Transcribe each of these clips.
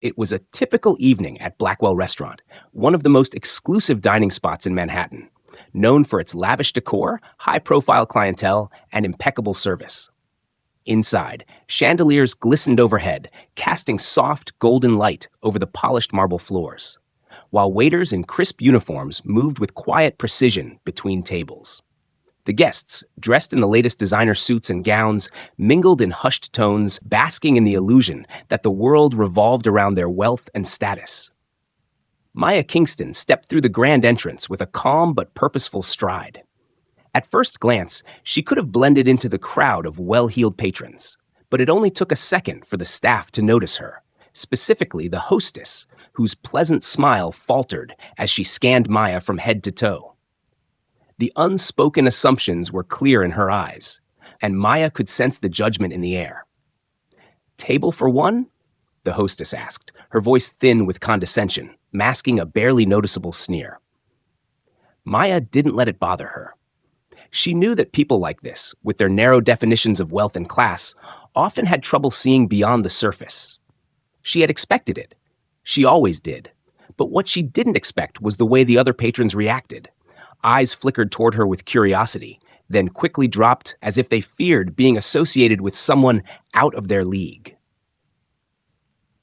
It was a typical evening at Blackwell Restaurant, one of the most exclusive dining spots in Manhattan, known for its lavish decor, high-profile clientele, and impeccable service. Inside, chandeliers glistened overhead, casting soft, golden light over the polished marble floors, while waiters in crisp uniforms moved with quiet precision between tables. The guests, dressed in the latest designer suits and gowns, mingled in hushed tones, basking in the illusion that the world revolved around their wealth and status. Maya Kingston stepped through the grand entrance with a calm but purposeful stride. At first glance, she could have blended into the crowd of well-heeled patrons, but it only took a second for the staff to notice her, specifically the hostess, whose pleasant smile faltered as she scanned Maya from head to toe. The unspoken assumptions were clear in her eyes, and Maya could sense the judgment in the air. "Table for one?" the hostess asked, her voice thin with condescension, masking a barely noticeable sneer. Maya didn't let it bother her. She knew that people like this, with their narrow definitions of wealth and class, often had trouble seeing beyond the surface. She had expected it. She always did. But what she didn't expect was the way the other patrons reacted. Eyes flickered toward her with curiosity, then quickly dropped as if they feared being associated with someone out of their league.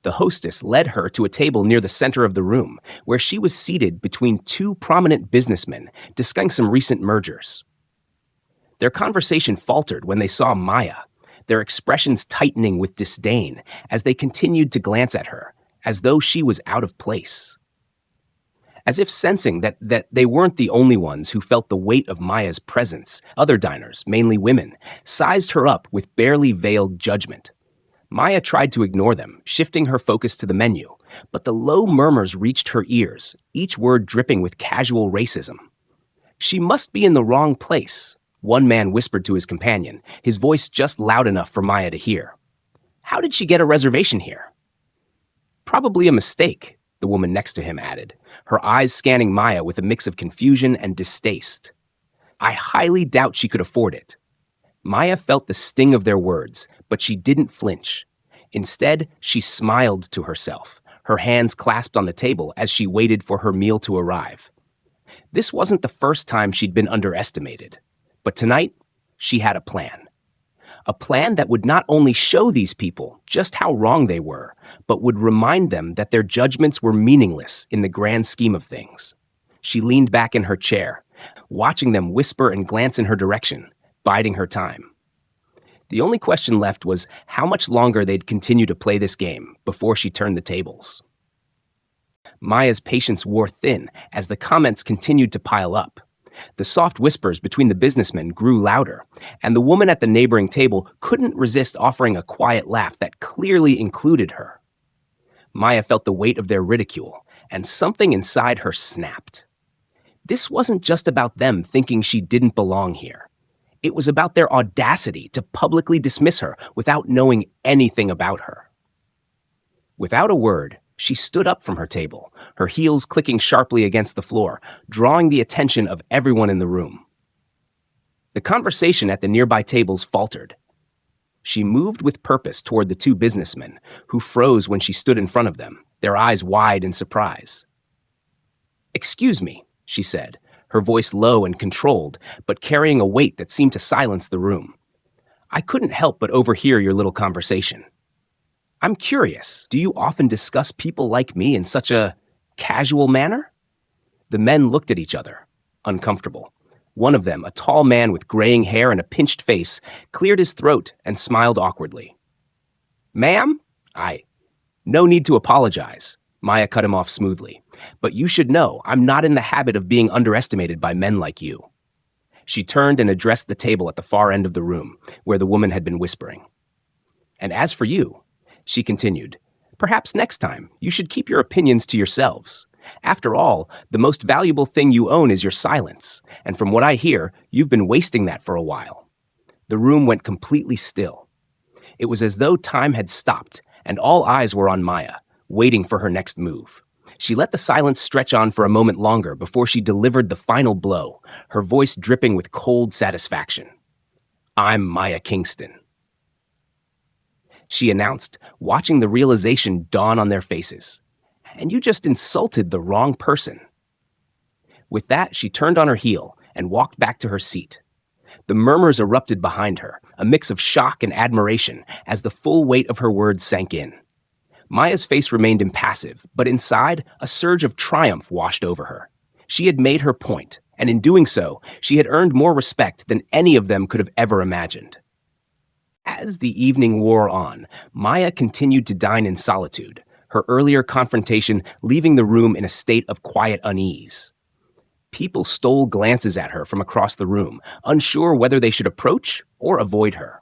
The hostess led her to a table near the center of the room, where she was seated between two prominent businessmen discussing some recent mergers. Their conversation faltered when they saw Maya, their expressions tightening with disdain as they continued to glance at her, as though she was out of place. As if sensing that they weren't the only ones who felt the weight of Maya's presence, other diners, mainly women, sized her up with barely veiled judgment. Maya tried to ignore them, shifting her focus to the menu, but the low murmurs reached her ears, each word dripping with casual racism. "She must be in the wrong place," one man whispered to his companion, his voice just loud enough for Maya to hear. "How did she get a reservation here?" "Probably a mistake," the woman next to him added, her eyes scanning Maya with a mix of confusion and distaste. "I highly doubt she could afford it." Maya felt the sting of their words, but she didn't flinch. Instead, she smiled to herself, her hands clasped on the table as she waited for her meal to arrive. This wasn't the first time she'd been underestimated, but tonight, she had a plan. A plan that would not only show these people just how wrong they were, but would remind them that their judgments were meaningless in the grand scheme of things. She leaned back in her chair, watching them whisper and glance in her direction, biding her time. The only question left was how much longer they'd continue to play this game before she turned the tables. Maya's patience wore thin as the comments continued to pile up. The soft whispers between the businessmen grew louder, and the woman at the neighboring table couldn't resist offering a quiet laugh that clearly included her. Maya felt the weight of their ridicule, and something inside her snapped. This wasn't just about them thinking she didn't belong here. It was about their audacity to publicly dismiss her without knowing anything about her. Without a word, she stood up from her table, her heels clicking sharply against the floor, drawing the attention of everyone in the room. The conversation at the nearby tables faltered. She moved with purpose toward the two businessmen, who froze when she stood in front of them, their eyes wide in surprise. "Excuse me," she said, her voice low and controlled, but carrying a weight that seemed to silence the room. "I couldn't help but overhear your little conversation. I'm curious, do you often discuss people like me in such a casual manner?" The men looked at each other, uncomfortable. One of them, a tall man with graying hair and a pinched face, cleared his throat and smiled awkwardly. "Ma'am, No need to apologize," Maya cut him off smoothly. "But you should know I'm not in the habit of being underestimated by men like you." She turned and addressed the table at the far end of the room, where the woman had been whispering. "And as for you," she continued, "perhaps next time you should keep your opinions to yourselves. After all, the most valuable thing you own is your silence, and from what I hear, you've been wasting that for a while." The room went completely still. It was as though time had stopped, and all eyes were on Maya, waiting for her next move. She let the silence stretch on for a moment longer before she delivered the final blow, her voice dripping with cold satisfaction. "I'm Maya Kingston." she announced, watching the realization dawn on their faces. And you just insulted the wrong person. With that, she turned on her heel and walked back to her seat. The murmurs erupted behind her, a mix of shock and admiration as the full weight of her words sank in. Maya's face remained impassive, but inside, a surge of triumph washed over her. She had made her point, and in doing so, she had earned more respect than any of them could have ever imagined. As the evening wore on, Maya continued to dine in solitude, her earlier confrontation leaving the room in a state of quiet unease. People stole glances at her from across the room, unsure whether they should approach or avoid her.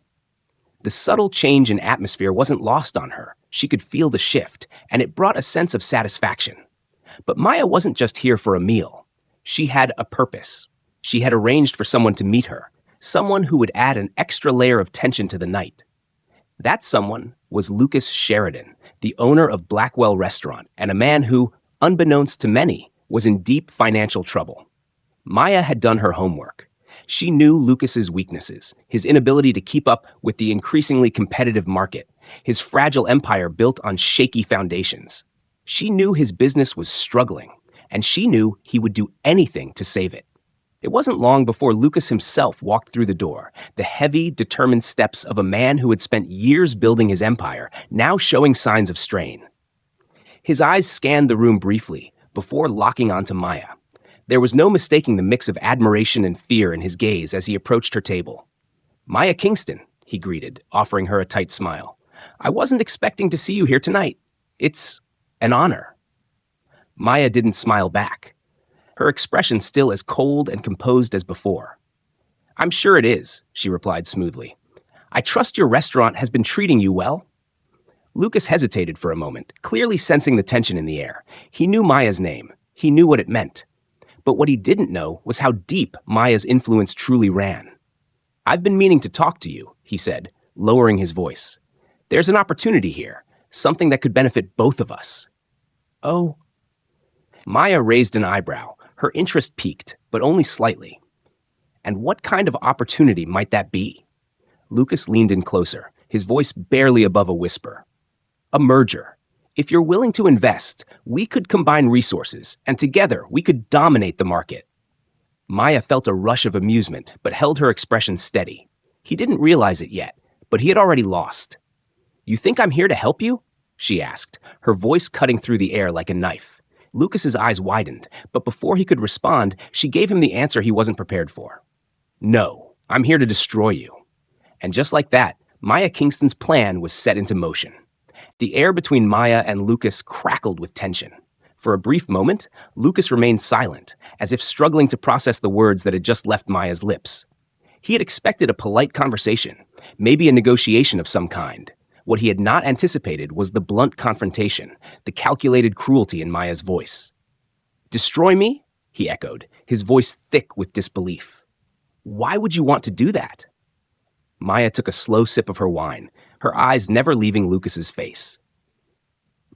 The subtle change in atmosphere wasn't lost on her. She could feel the shift, and it brought a sense of satisfaction. But Maya wasn't just here for a meal. She had a purpose. She had arranged for someone to meet her, someone who would add an extra layer of tension to the night. That someone was Lucas Sheridan, the owner of Blackwell Restaurant, and a man who, unbeknownst to many, was in deep financial trouble. Maya had done her homework. She knew Lucas's weaknesses, his inability to keep up with the increasingly competitive market, his fragile empire built on shaky foundations. She knew his business was struggling, and she knew he would do anything to save it. It wasn't long before Lucas himself walked through the door, the heavy, determined steps of a man who had spent years building his empire, now showing signs of strain. His eyes scanned the room briefly, before locking onto Maya. There was no mistaking the mix of admiration and fear in his gaze as he approached her table. "Maya Kingston," he greeted, offering her a tight smile. "I wasn't expecting to see you here tonight. It's an honor." Maya didn't smile back, her expression still as cold and composed as before. "I'm sure it is," she replied smoothly. "I trust your restaurant has been treating you well?" Lucas hesitated for a moment, clearly sensing the tension in the air. He knew Maya's name. He knew what it meant. But what he didn't know was how deep Maya's influence truly ran. "I've been meaning to talk to you," he said, lowering his voice. "There's an opportunity here, something that could benefit both of us." "Oh?" Maya raised an eyebrow, her interest piqued, but only slightly. "And what kind of opportunity might that be?" Lucas leaned in closer, his voice barely above a whisper. "A merger. If you're willing to invest, we could combine resources, and together we could dominate the market." Maya felt a rush of amusement, but held her expression steady. He didn't realize it yet, but he had already lost. "You think I'm here to help you?" she asked, her voice cutting through the air like a knife. Lucas's eyes widened, but before he could respond, she gave him the answer he wasn't prepared for. "No, I'm here to destroy you." And just like that, Maya Kingston's plan was set into motion. The air between Maya and Lucas crackled with tension. For a brief moment, Lucas remained silent, as if struggling to process the words that had just left Maya's lips. He had expected a polite conversation, maybe a negotiation of some kind. What he had not anticipated was the blunt confrontation, the calculated cruelty in Maya's voice. "Destroy me?" he echoed, his voice thick with disbelief. "Why would you want to do that?" Maya took a slow sip of her wine, her eyes never leaving Lucas's face.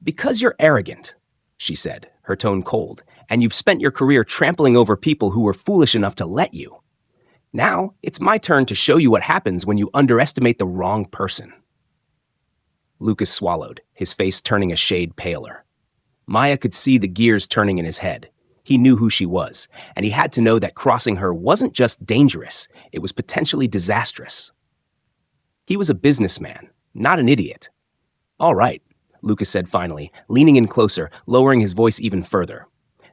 "Because you're arrogant," she said, her tone cold, "and you've spent your career trampling over people who were foolish enough to let you. Now, it's my turn to show you what happens when you underestimate the wrong person." Lucas swallowed, his face turning a shade paler. Maya could see the gears turning in his head. He knew who she was, and he had to know that crossing her wasn't just dangerous, it was potentially disastrous. He was a businessman, not an idiot. "All right," Lucas said finally, leaning in closer, lowering his voice even further.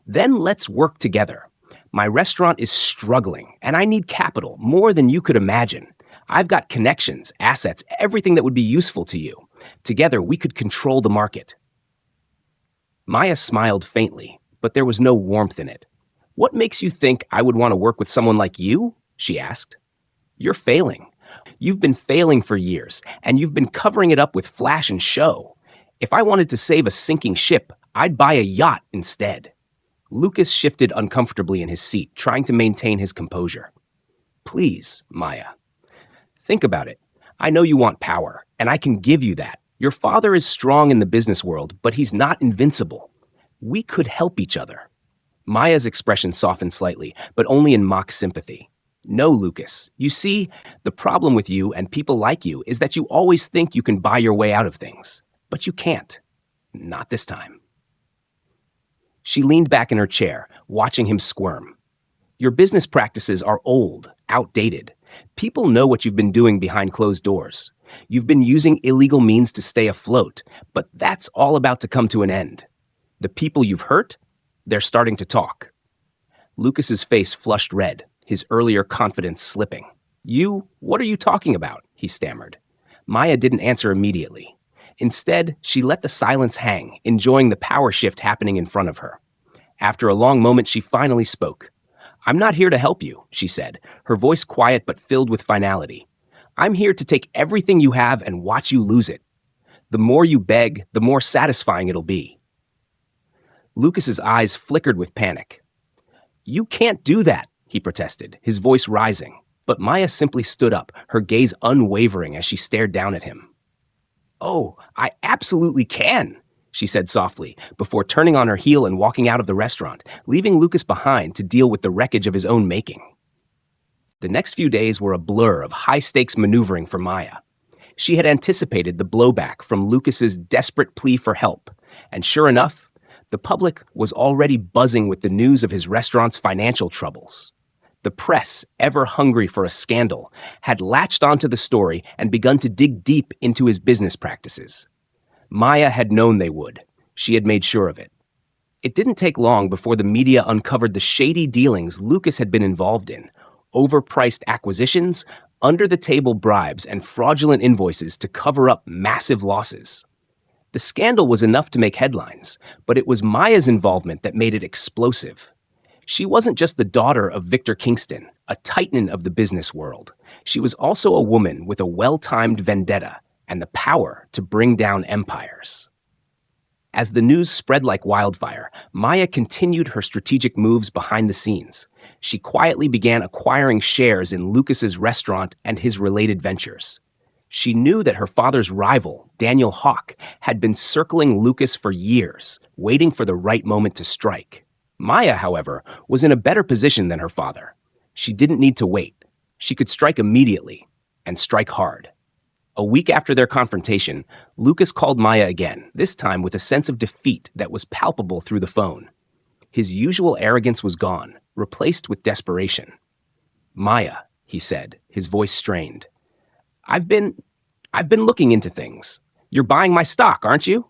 "Then let's work together. My restaurant is struggling, and I need capital more than you could imagine. I've got connections, assets, everything that would be useful to you. Together, we could control the market." Maya smiled faintly, but there was no warmth in it. "What makes you think I would want to work with someone like you?" she asked. "You're failing. You've been failing for years, and you've been covering it up with flash and show. If I wanted to save a sinking ship, I'd buy a yacht instead." Lucas shifted uncomfortably in his seat, trying to maintain his composure. "Please, Maya. Think about it. I know you want power, and I can give you that. Your father is strong in the business world, but he's not invincible. We could help each other." Maya's expression softened slightly, but only in mock sympathy. No, Lucas. You see, the problem with you and people like you is that you always think you can buy your way out of things. But you can't. Not this time. She leaned back in her chair, watching him squirm. Your business practices are old, outdated. People know what you've been doing behind closed doors. You've been using illegal means to stay afloat, but that's all about to come to an end. The people you've hurt, they're starting to talk. Lucas's face flushed red, his earlier confidence slipping. What are you talking about? He stammered. Maya didn't answer immediately. Instead, she let the silence hang, enjoying the power shift happening in front of her. After a long moment, she finally spoke. I'm not here to help you, she said, her voice quiet but filled with finality. I'm here to take everything you have and watch you lose it. The more you beg, the more satisfying it'll be. Lucas's eyes flickered with panic. You can't do that, he protested, his voice rising. But Maya simply stood up, her gaze unwavering as she stared down at him. Oh, I absolutely can, she said softly, before turning on her heel and walking out of the restaurant, leaving Lucas behind to deal with the wreckage of his own making. The next few days were a blur of high-stakes maneuvering for Maya. She had anticipated the blowback from Lucas's desperate plea for help, and sure enough, the public was already buzzing with the news of his restaurant's financial troubles. The press, ever hungry for a scandal, had latched onto the story and begun to dig deep into his business practices. Maya had known they would. She had made sure of it. It didn't take long before the media uncovered the shady dealings Lucas had been involved in, overpriced acquisitions, under-the-table bribes, and fraudulent invoices to cover up massive losses. The scandal was enough to make headlines, but it was Maya's involvement that made it explosive. She wasn't just the daughter of Victor Kingston, a titan of the business world. She was also a woman with a well-timed vendetta and the power to bring down empires. As the news spread like wildfire, Maya continued her strategic moves behind the scenes. She quietly began acquiring shares in Lucas's restaurant and his related ventures. She knew that her father's rival, Daniel Hawk, had been circling Lucas for years, waiting for the right moment to strike. Maya, however, was in a better position than her father. She didn't need to wait. She could strike immediately, and strike hard. A week after their confrontation, Lucas called Maya again, this time with a sense of defeat that was palpable through the phone. His usual arrogance was gone, replaced with desperation. Maya, he said, his voice strained. I've been looking into things. You're buying my stock, aren't you?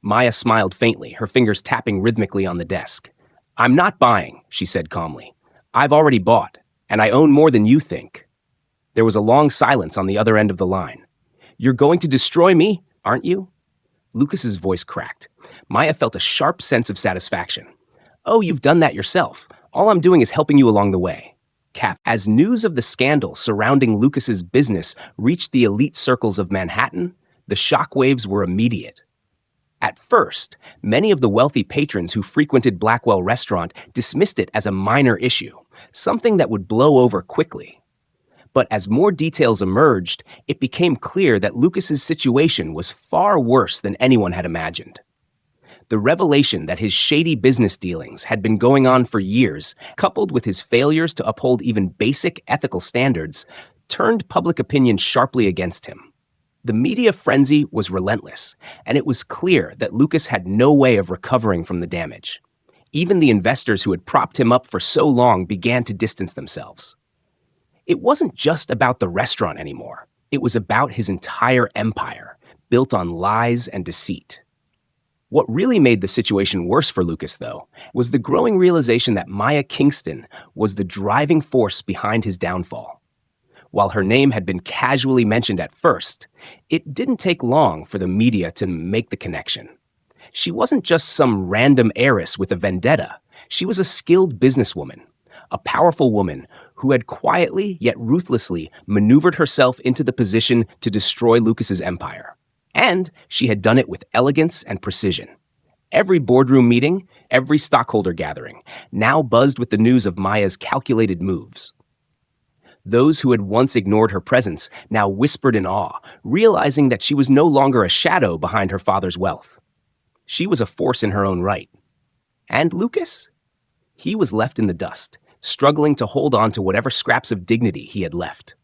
Maya smiled faintly, her fingers tapping rhythmically on the desk. I'm not buying, she said calmly. I've already bought, and I own more than you think. There was a long silence on the other end of the line. You're going to destroy me, aren't you? Lucas's voice cracked. Maya felt a sharp sense of satisfaction. Oh, you've done that yourself. All I'm doing is helping you along the way. As news of the scandal surrounding Lucas's business reached the elite circles of Manhattan, the shockwaves were immediate. At first, many of the wealthy patrons who frequented Blackwell Restaurant dismissed it as a minor issue, something that would blow over quickly. But as more details emerged, it became clear that Lucas's situation was far worse than anyone had imagined. The revelation that his shady business dealings had been going on for years, coupled with his failures to uphold even basic ethical standards, turned public opinion sharply against him. The media frenzy was relentless, and it was clear that Lucas had no way of recovering from the damage. Even the investors who had propped him up for so long began to distance themselves. It wasn't just about the restaurant anymore. It was about his entire empire, built on lies and deceit. What really made the situation worse for Lucas, though, was the growing realization that Maya Kingston was the driving force behind his downfall. While her name had been casually mentioned at first, it didn't take long for the media to make the connection. She wasn't just some random heiress with a vendetta. She was a skilled businesswoman, a powerful woman who had quietly yet ruthlessly maneuvered herself into the position to destroy Lucas's empire. And she had done it with elegance and precision. Every boardroom meeting, every stockholder gathering, now buzzed with the news of Maya's calculated moves. Those who had once ignored her presence now whispered in awe, realizing that she was no longer a shadow behind her father's wealth. She was a force in her own right. And Lucas? He was left in the dust, struggling to hold on to whatever scraps of dignity he had left.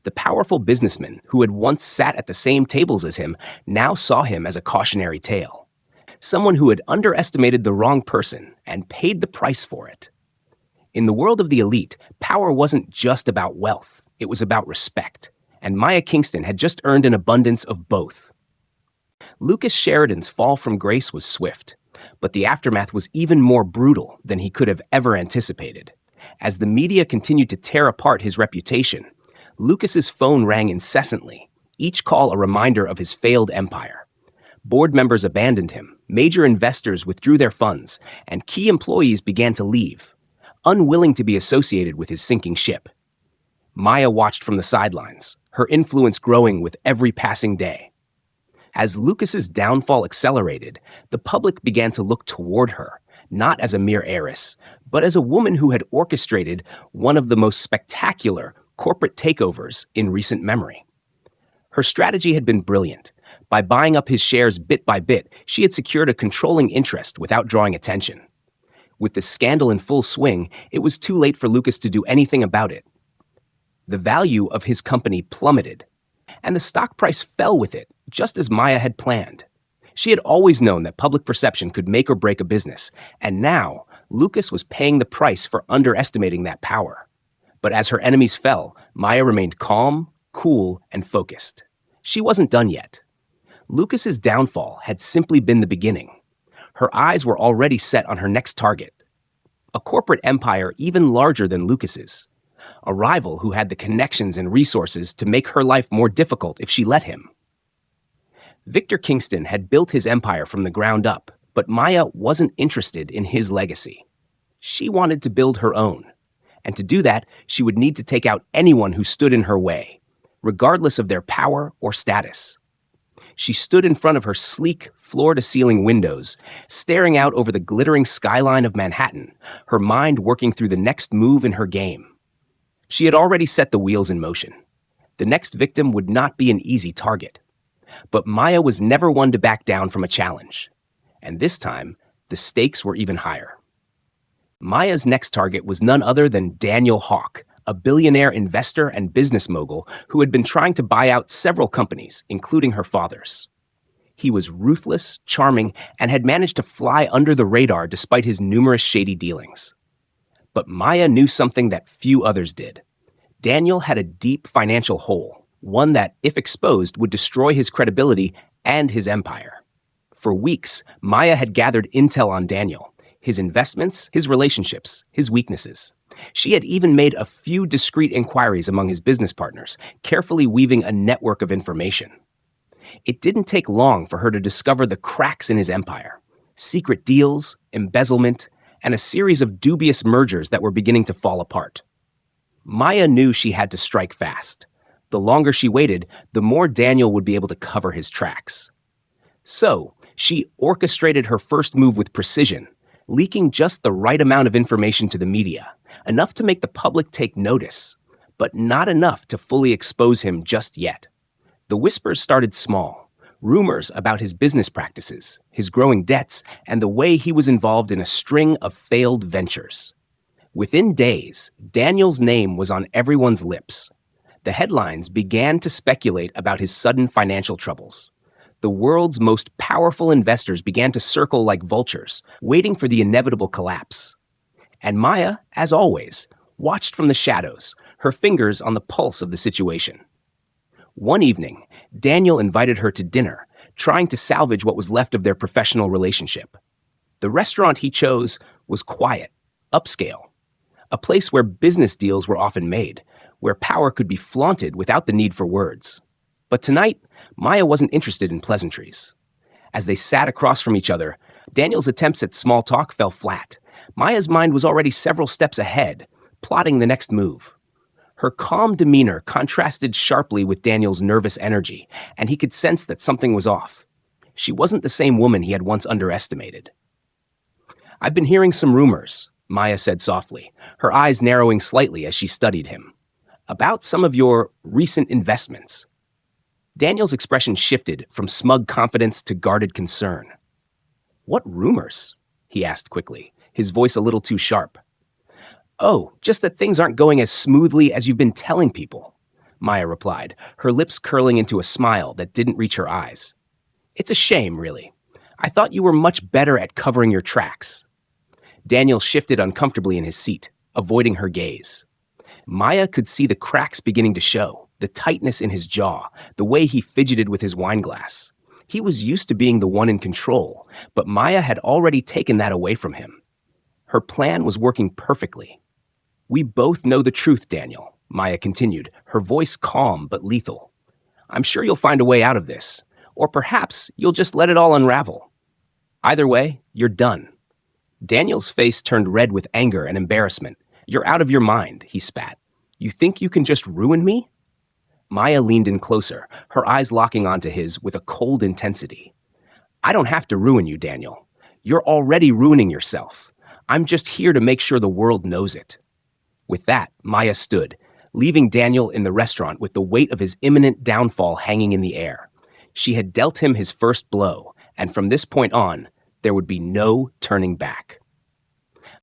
The powerful businessman who had once sat at the same tables as him now saw him as a cautionary tale, someone who had underestimated the wrong person and paid the price for it. In the world of the elite, power wasn't just about wealth, it was about respect, and Maya Kingston had just earned an abundance of both. Lucas Sheridan's fall from grace was swift, but the aftermath was even more brutal than he could have ever anticipated. As the media continued to tear apart his reputation, Lucas's phone rang incessantly, each call a reminder of his failed empire. Board members abandoned him, major investors withdrew their funds, and key employees began to leave, unwilling to be associated with his sinking ship. Maya watched from the sidelines, her influence growing with every passing day. As Lucas's downfall accelerated, the public began to look toward her, not as a mere heiress, but as a woman who had orchestrated one of the most spectacular corporate takeovers in recent memory. Her strategy had been brilliant. By buying up his shares bit by bit, she had secured a controlling interest without drawing attention. With the scandal in full swing, it was too late for Lucas to do anything about it. The value of his company plummeted, and the stock price fell with it, just as Maya had planned. She had always known that public perception could make or break a business, and now Lucas was paying the price for underestimating that power. But as her enemies fell, Maya remained calm, cool, and focused. She wasn't done yet. Lucas's downfall had simply been the beginning. Her eyes were already set on her next target, a corporate empire even larger than Lucas's, a rival who had the connections and resources to make her life more difficult if she let him. Victor Kingston had built his empire from the ground up, but Maya wasn't interested in his legacy. She wanted to build her own, and to do that, she would need to take out anyone who stood in her way, regardless of their power or status. She stood in front of her sleek, floor-to-ceiling windows, staring out over the glittering skyline of Manhattan, her mind working through the next move in her game. She had already set the wheels in motion. The next victim would not be an easy target. But Maya was never one to back down from a challenge. And this time, the stakes were even higher. Maya's next target was none other than Daniel Hawk, a billionaire investor and business mogul who had been trying to buy out several companies, including her father's. He was ruthless, charming, and had managed to fly under the radar despite his numerous shady dealings. But Maya knew something that few others did. Daniel had a deep financial hole, one that, if exposed, would destroy his credibility and his empire. For weeks, Maya had gathered intel on Daniel, his investments, his relationships, his weaknesses. She had even made a few discreet inquiries among his business partners, carefully weaving a network of information. It didn't take long for her to discover the cracks in his empire, secret deals, embezzlement, and a series of dubious mergers that were beginning to fall apart. Maya knew she had to strike fast. The longer she waited, the more Daniel would be able to cover his tracks. So, she orchestrated her first move with precision, leaking just the right amount of information to the media, enough to make the public take notice, but not enough to fully expose him just yet. The whispers started small, rumors about his business practices, his growing debts, and the way he was involved in a string of failed ventures. Within days, Daniel's name was on everyone's lips. The headlines began to speculate about his sudden financial troubles. The world's most powerful investors began to circle like vultures, waiting for the inevitable collapse. And Maya, as always, watched from the shadows, her fingers on the pulse of the situation. One evening, Daniel invited her to dinner, trying to salvage what was left of their professional relationship. The restaurant he chose was quiet, upscale, a place where business deals were often made, where power could be flaunted without the need for words. But tonight, Maya wasn't interested in pleasantries. As they sat across from each other, Daniel's attempts at small talk fell flat. Maya's mind was already several steps ahead, plotting the next move. Her calm demeanor contrasted sharply with Daniel's nervous energy, and he could sense that something was off. She wasn't the same woman he had once underestimated. "I've been hearing some rumors," Maya said softly, her eyes narrowing slightly as she studied him, "about some of your recent investments." Daniel's expression shifted from smug confidence to guarded concern. "What rumors?" he asked quickly, his voice a little too sharp. Oh, just that things aren't going as smoothly as you've been telling people, Maya replied, her lips curling into a smile that didn't reach her eyes. It's a shame, really. I thought you were much better at covering your tracks. Daniel shifted uncomfortably in his seat, avoiding her gaze. Maya could see the cracks beginning to show, the tightness in his jaw, the way he fidgeted with his wine glass. He was used to being the one in control, but Maya had already taken that away from him. Her plan was working perfectly. We both know the truth, Daniel, Maya continued, her voice calm but lethal. I'm sure you'll find a way out of this, or perhaps you'll just let it all unravel. Either way, you're done. Daniel's face turned red with anger and embarrassment. You're out of your mind, he spat. You think you can just ruin me? Maya leaned in closer, her eyes locking onto his with a cold intensity. I don't have to ruin you, Daniel. You're already ruining yourself. I'm just here to make sure the world knows it. With that, Maya stood, leaving Daniel in the restaurant with the weight of his imminent downfall hanging in the air. She had dealt him his first blow, and from this point on, there would be no turning back.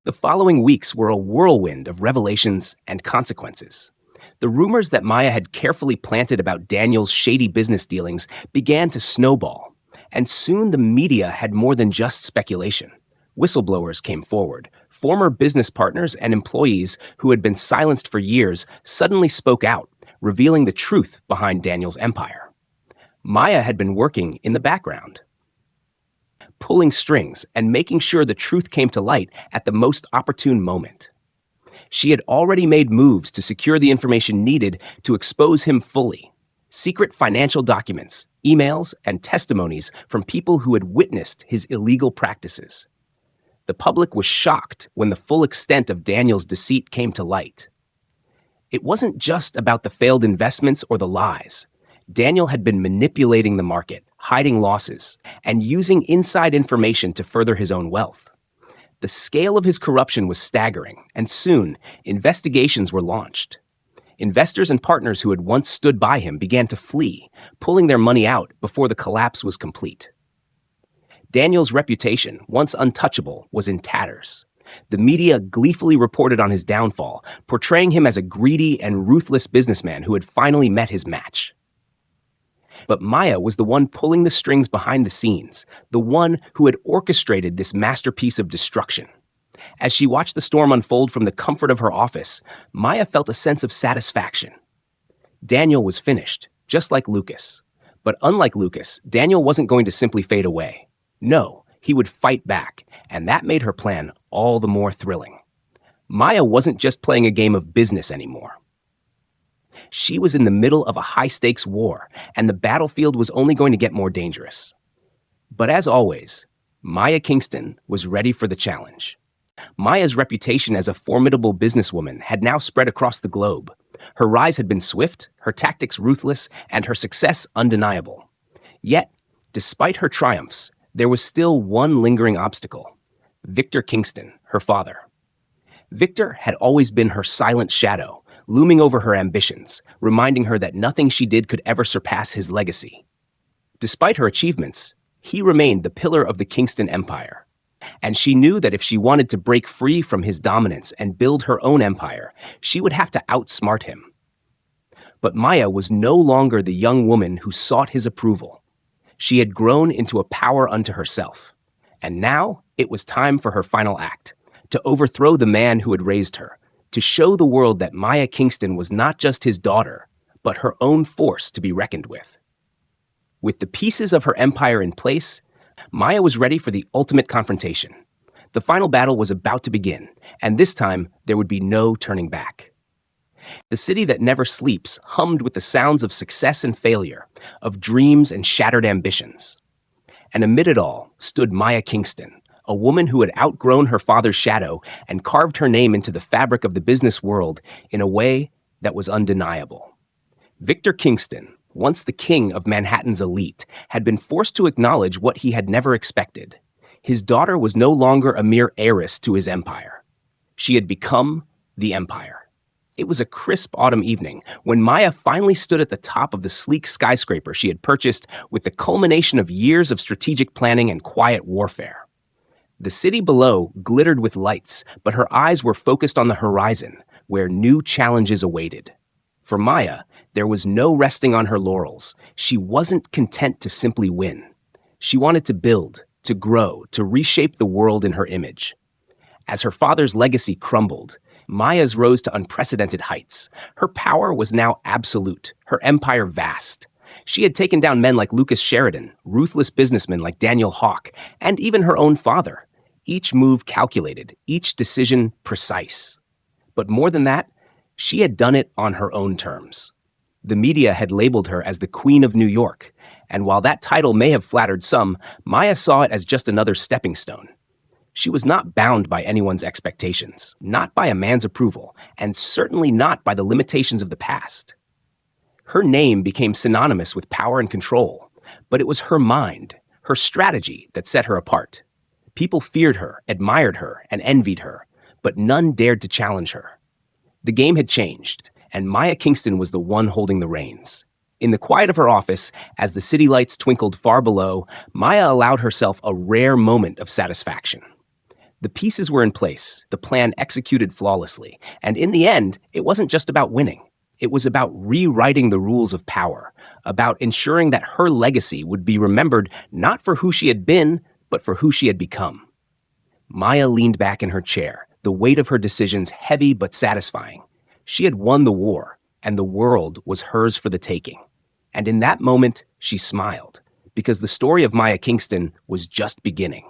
The following weeks were a whirlwind of revelations and consequences. The rumors that Maya had carefully planted about Daniel's shady business dealings began to snowball, and soon the media had more than just speculation. Whistleblowers came forward. Former business partners and employees who had been silenced for years suddenly spoke out, revealing the truth behind Daniel's empire. Maya had been working in the background, pulling strings and making sure the truth came to light at the most opportune moment. She had already made moves to secure the information needed to expose him fully. Secret financial documents, emails, and testimonies from people who had witnessed his illegal practices. The public was shocked when the full extent of Daniel's deceit came to light. It wasn't just about the failed investments or the lies. Daniel had been manipulating the market, hiding losses, and using inside information to further his own wealth. The scale of his corruption was staggering, and soon, investigations were launched. Investors and partners who had once stood by him began to flee, pulling their money out before the collapse was complete. Daniel's reputation, once untouchable, was in tatters. The media gleefully reported on his downfall, portraying him as a greedy and ruthless businessman who had finally met his match. But Maya was the one pulling the strings behind the scenes, the one who had orchestrated this masterpiece of destruction. As she watched the storm unfold from the comfort of her office, Maya felt a sense of satisfaction. Daniel was finished, just like Lucas. But unlike Lucas, Daniel wasn't going to simply fade away. No, he would fight back, and that made her plan all the more thrilling. Maya wasn't just playing a game of business anymore. She was in the middle of a high-stakes war, and the battlefield was only going to get more dangerous. But as always, Maya Kingston was ready for the challenge. Maya's reputation as a formidable businesswoman had now spread across the globe. Her rise had been swift, her tactics ruthless, and her success undeniable. Yet, despite her triumphs, there was still one lingering obstacle: Victor Kingston, her father. Victor had always been her silent shadow, looming over her ambitions, reminding her that nothing she did could ever surpass his legacy. Despite her achievements, he remained the pillar of the Kingston Empire. And she knew that if she wanted to break free from his dominance and build her own empire, she would have to outsmart him. But Maya was no longer the young woman who sought his approval. She had grown into a power unto herself. And now it was time for her final act, to overthrow the man who had raised her, to show the world that Maya Kingston was not just his daughter, but her own force to be reckoned with. With the pieces of her empire in place, Maya was ready for the ultimate confrontation. The final battle was about to begin, and this time there would be no turning back. The city that never sleeps hummed with the sounds of success and failure, of dreams and shattered ambitions. And amid it all stood Maya Kingston, a woman who had outgrown her father's shadow and carved her name into the fabric of the business world in a way that was undeniable. Victor Kingston, once the king of Manhattan's elite, had been forced to acknowledge what he had never expected. His daughter was no longer a mere heiress to his empire. She had become the empire. It was a crisp autumn evening when Maya finally stood at the top of the sleek skyscraper she had purchased with the culmination of years of strategic planning and quiet warfare. The city below glittered with lights, but her eyes were focused on the horizon, where new challenges awaited. For Maya, there was no resting on her laurels. She wasn't content to simply win. She wanted to build, to grow, to reshape the world in her image. As her father's legacy crumbled, Maya's rose to unprecedented heights. Her power was now absolute, her empire vast. She had taken down men like Lucas Sheridan, ruthless businessmen like Daniel Hawk, and even her own father. Each move calculated, each decision precise. But more than that, she had done it on her own terms. The media had labeled her as the Queen of New York, and while that title may have flattered some, Maya saw it as just another stepping stone. She was not bound by anyone's expectations, not by a man's approval, and certainly not by the limitations of the past. Her name became synonymous with power and control, but it was her mind, her strategy that set her apart. People feared her, admired her, and envied her, but none dared to challenge her. The game had changed, and Maya Kingston was the one holding the reins. In the quiet of her office, as the city lights twinkled far below, Maya allowed herself a rare moment of satisfaction. The pieces were in place, the plan executed flawlessly, and in the end, it wasn't just about winning. It was about rewriting the rules of power, about ensuring that her legacy would be remembered not for who she had been, but for who she had become. Maya leaned back in her chair, the weight of her decisions heavy but satisfying. She had won the war, and the world was hers for the taking. And in that moment, she smiled, because the story of Maya Kingston was just beginning.